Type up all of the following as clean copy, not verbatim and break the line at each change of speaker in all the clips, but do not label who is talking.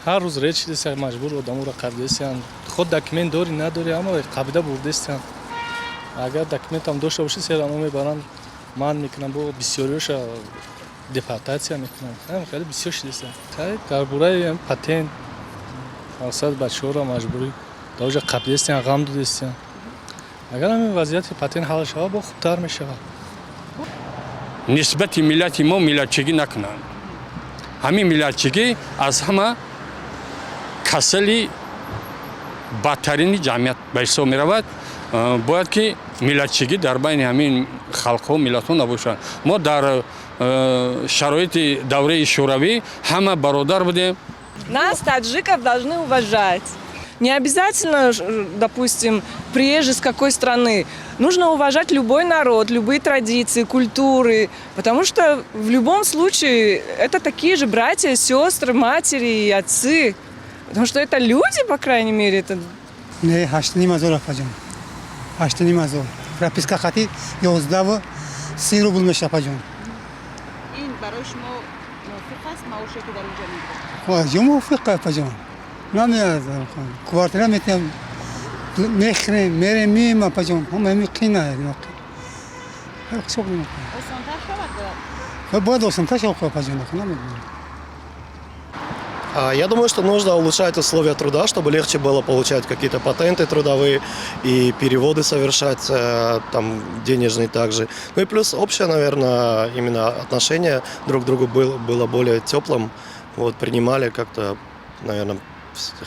ҳар рӯз ред шидесан, маҷбур одаморо қабдестан. Худ документ дори надори, аммо қабида бурдестан. Агар документам дошта боши серано мебарам, ман мекунам, бо бисёриёша депортация мекунам. Хеле бисёр шидесан. Дар бораи патент мақсад бачаҳоро маҷбурӣ дар қабдестан, ғам додестан. Агар ҳамин вазъияти патент ҳал шавад, бо хубтар мешавад.
نسبت ملت ما ملتچگی نکنند. همین ملتچگی از همه کسلی بدترین جمعیت به حساب می رود. باید که ملتچگی در بین همین خلق ها ملت ها نباشند. ما در شرایط دوره شوروی همه برادر بودیم.
Нас, таджиков, должны уважать. Не обязательно, допустим, приезжий с какой страны. Нужно уважать любой народ, любые традиции, культуры. Потому что в любом случае это такие же братья, сестры, матери и отцы. Потому что это люди, по крайней мере. Это...
Не, 8,5 апаҷон. 8,5. Прописка хати 11 рубл меша апаҷон.
این برای شما موافق است معاشی که در اونجا میگیره؟
خب جو موافق апаҷон. نمیاد. کوارتر میتونم میخریم میریم میم апаҷон. هم میقینه.
آسان‌تر شود؟
باید آسان‌تر شود апаҷон. نمیدونم.
Я думаю, что нужно улучшать условия труда, чтобы легче было получать какие-то патенты трудовые и переводы совершать, там, денежные также. Ну и плюс общее, наверное, именно отношение друг к другу было более теплым. Вот, принимали как-то, наверное,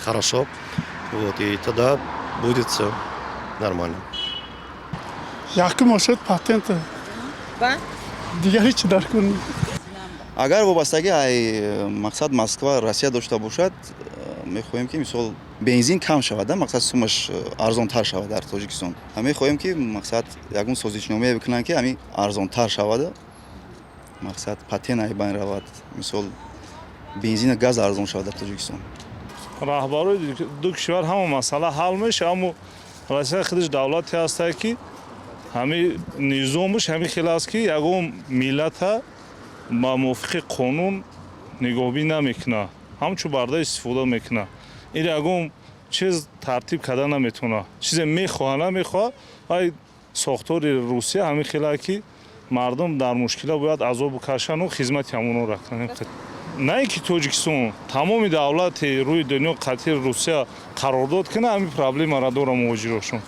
хорошо. Вот, и тогда будет все нормально.
یکی ماشد پاتنت دیگری چی در کنی؟
агар вобастагӣ ай мақсад Москва Россия дошта бошад, мехоҳем ки мисол бензин кам шавад, мақсад сумаш арзонтар шавад дар Тоҷикистон. Мехоҳем ки мақсад ягон созишноме бикунанд ки ҳамин арзонтар шавад, мақсад патент ай байн равад, мисол бензин газ арзон шавад дар Тоҷикистон.
раҳбарои ду кишвар ҳама масъала ҳал меша, аммо Россия худаш давлате ҳастае ки ҳамин низомаш ҳамин хел аст ки ягон миллата ба мувофиқи қонун нигоҳбӣ намекуна, ҳамчун барда истифода мекуна. ин ягон чиз тартиб карда наметавона. чизе мехоҳа намехоҳа, ай сохтори Русия ҳамин хелае ки мардум дар мушкила бояд азобу кашану хизмати ҳамонро кунем. на ин ки Тоҷикистон тамоми давлати рӯи дунё қатъи Русия қарордод кунад, ҳамин проблемаро дора муҳоҷирошон.